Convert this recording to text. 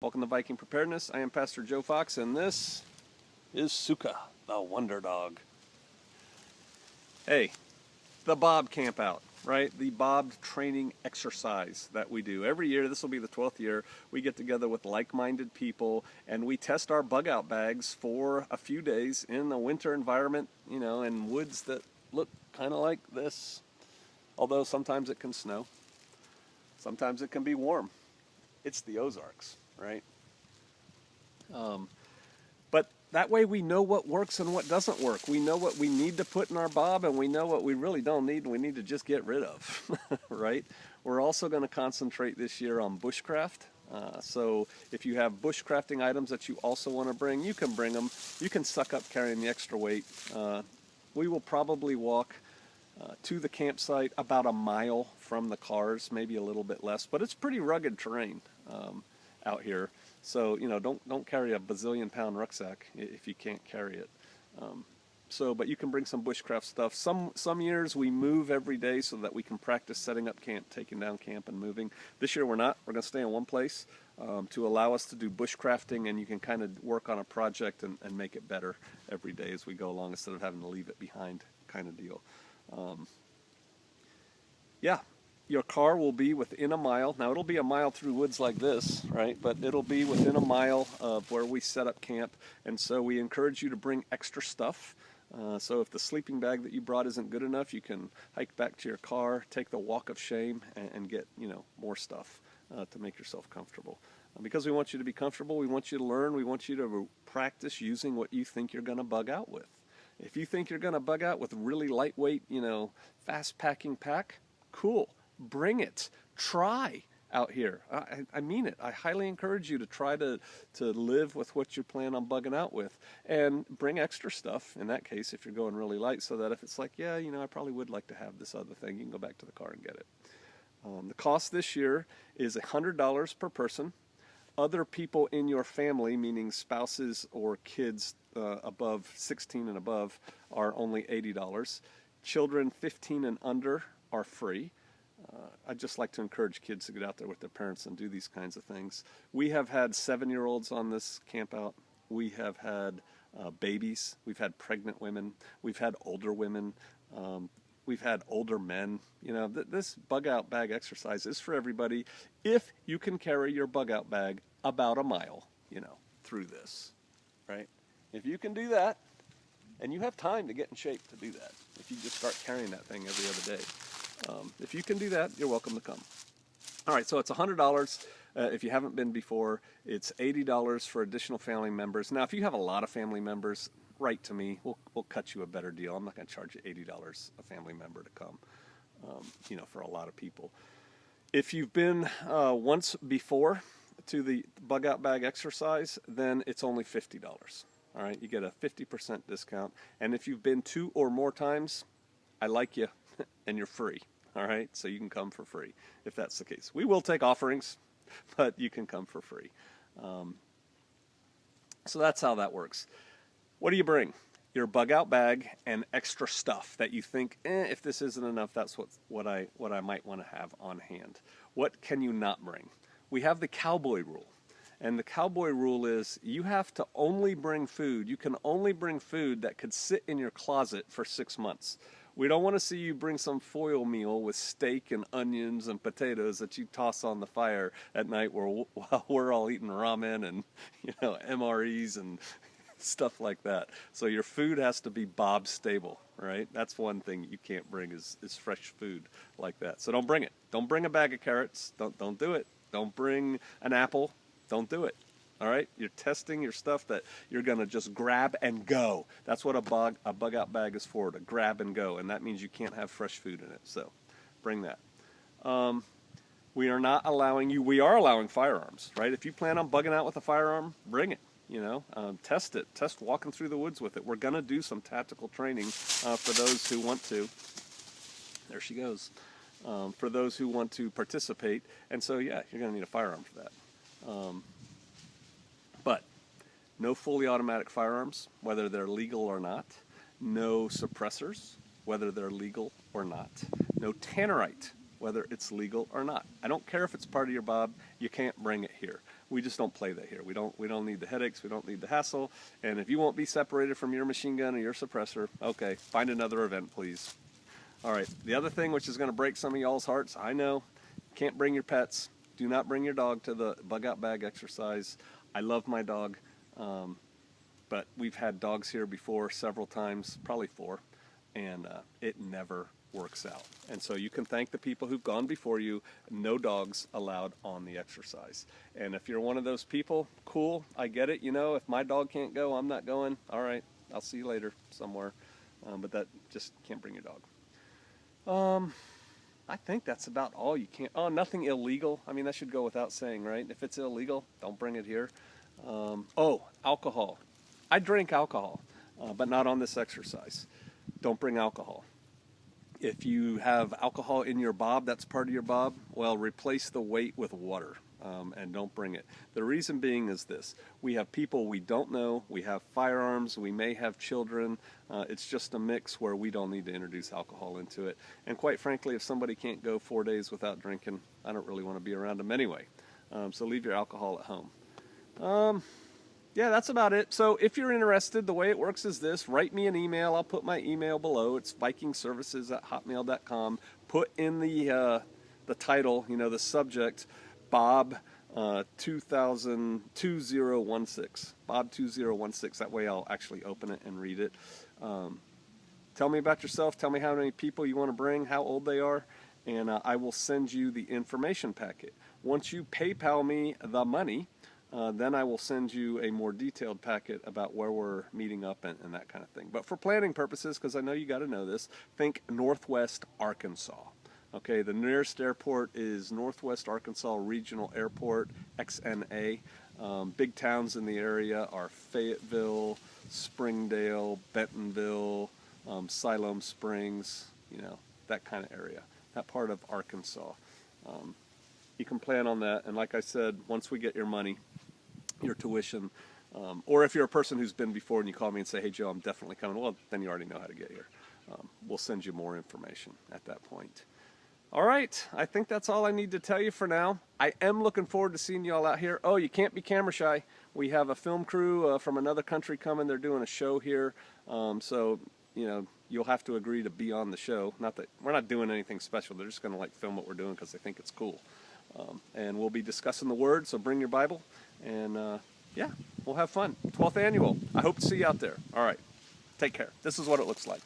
Welcome to Viking Preparedness. I am Pastor Joe Fox, and this is Suka, the Wonder Dog. Hey, the BoB camp out, right? The BoB training exercise that we do. Every year, this will be the 12th year, we get together with like-minded people, and we test our bug-out bags for a few days in a winter environment, in woods that look kind of like this. Although sometimes it can snow. Sometimes it can be warm. It's the Ozarks, right? But that way we know what works and what doesn't work. We know what we need to put in our BoB, and we know what we really don't need and we need to just get rid of, right? We're also going to concentrate this year on bushcraft. So if you have bushcrafting items that you also want to bring, you can bring them. You can suck up carrying the extra weight. We will probably walk to the campsite about a mile from the cars, maybe a little bit less, but it's pretty rugged terrain out here. So don't carry a bazillion-pound rucksack if you can't carry it. But you can bring some bushcraft stuff. Some years we move every day so that we can practice setting up camp, taking down camp, and moving. This year we're not. We're going to stay in one place to allow us to do bushcrafting, and you can kind of work on a project and make it better every day as we go along instead of having to leave it behind kind of deal. Yeah, your car will be within a mile. Now it'll be a mile through woods like this, right? But it'll be within a mile of where we set up camp. And so we encourage you to bring extra stuff. So if the sleeping bag that you brought isn't good enough, you can hike back to your car, take the walk of shame, and get more stuff to make yourself comfortable. Because we want you to be comfortable, we want you to learn, we want you to practice using what you think you're going to bug out with. If you think you're going to bug out with really lightweight, fast packing pack, cool. Bring it. Try out here. I mean it. I highly encourage you to try to live with what you plan on bugging out with, and bring extra stuff in that case if you're going really light, so that if it's like, yeah, I probably would like to have this other thing, you can go back to the car and get it. The cost this year is $100 per person. Other people in your family, meaning spouses or kids above 16 and above, are only $80. Children 15 and under are free. I'd just like to encourage kids to get out there with their parents and do these kinds of things. We have had 7-year-olds on this camp out. We have had babies. We've had pregnant women. We've had older women. We've had older men. This bug-out bag exercise is for everybody if you can carry your bug-out bag about a mile, through this, right? If you can do that, and you have time to get in shape to do that, if you just start carrying that thing every other day. If you can do that, you're welcome to come. All right, so it's $100 if you haven't been before. It's $80 for additional family members. Now, if you have a lot of family members, write to me. We'll cut you a better deal. I'm not going to charge you $80 a family member to come, for a lot of people. If you've been once before to the bug-out bag exercise, then it's only $50. All right, you get a 50% discount. And if you've been 2 or more times, I like you, and you're free. All right, so you can come for free if that's the case. We will take offerings, but you can come for free. So that's how that works. What do you bring? Your bug-out bag and extra stuff that you think, if this isn't enough, that's what I might want to have on hand. What can you not bring? We have the cowboy rule. And the cowboy rule is you have to only bring food. You can only bring food that could sit in your closet for 6 months. We don't want to see you bring some foil meal with steak and onions and potatoes that you toss on the fire at night while we're all eating ramen and MREs and stuff like that. So your food has to be BoB stable, right? That's one thing you can't bring is fresh food like that. So don't bring it. Don't bring a bag of carrots. Don't do it. Don't bring an apple. Don't do it. All right? You're testing your stuff that you're going to just grab and go. That's what a bug-out bag is for, to grab and go. And that means you can't have fresh food in it. So bring that. We are not allowing you. We are allowing firearms, right? If you plan on bugging out with a firearm, bring it. Test it. Test walking through the woods with it. We're going to do some tactical training for those who want to. There she goes. For those who want to participate. And so, yeah, you're going to need a firearm for that. But no fully automatic firearms, whether they're legal or not. No suppressors, whether they're legal or not. No tannerite, whether it's legal or not. I don't care if it's part of your BoB, you can't bring it here. We just don't play that here. We don't need the headaches. We don't need the hassle. And if you won't be separated from your machine gun or your suppressor, okay, find another event, please. All right, the other thing which is going to break some of y'all's hearts, I know, can't bring your pets. Do not bring your dog to the bug out bag exercise. I love my dog, but we've had dogs here before several times, probably 4, and it never works out. And so you can thank the people who've gone before you. No dogs allowed on the exercise. And if you're one of those people, cool, I get it. You know, if my dog can't go, I'm not going. All right, I'll see you later somewhere. But that just can't bring your dog. I think that's about all. You can't. Oh, nothing illegal. I mean, that should go without saying, right? If it's illegal, don't bring it here. Oh, alcohol. I drink alcohol, but not on this exercise. Don't bring alcohol. If you have alcohol in your BoB, that's part of your BoB, well, replace the weight with water, and don't bring it. The reason being is this. We have people we don't know. We have firearms. We may have children. It's just a mix where we don't need to introduce alcohol into it. And quite frankly, if somebody can't go 4 days without drinking, I don't really want to be around them anyway. So leave your alcohol at home. Yeah, that's about it. So if you're interested, the way it works is this. Write me an email. I'll put my email below. It's vikingservices@hotmail.com. Put in the title, you know, the subject, BoB 2016. BoB 2016. That way I'll actually open it and read it. Tell me about yourself. Tell me how many people you want to bring, how old they are, and I will send you the information packet. Once you PayPal me the money, then I will send you a more detailed packet about where we're meeting up and that kind of thing. But for planning purposes, because I know you got to know this, think Northwest Arkansas. Okay, the nearest airport is Northwest Arkansas Regional Airport, XNA. Big towns in the area are Fayetteville, Springdale, Bentonville, Siloam Springs, you know, that kind of area, that part of Arkansas. You can plan on that, and like I said, once we get your money, your tuition, or if you're a person who's been before and you call me and say, hey Joe, I'm definitely coming, well, then you already know how to get here. We'll send you more information at that point. All right, I think that's all I need to tell you for now. I am looking forward to seeing you all out here. Oh, you can't be camera shy. We have a film crew from another country coming. They're doing a show here, so you know, you'll have to agree to be on the show. Not that we're not doing anything special. They're just going to like film what we're doing because they think it's cool. And we'll be discussing the Word, so bring your Bible, and yeah, we'll have fun. 12th annual. I hope to see you out there. All right, take care. This is what it looks like.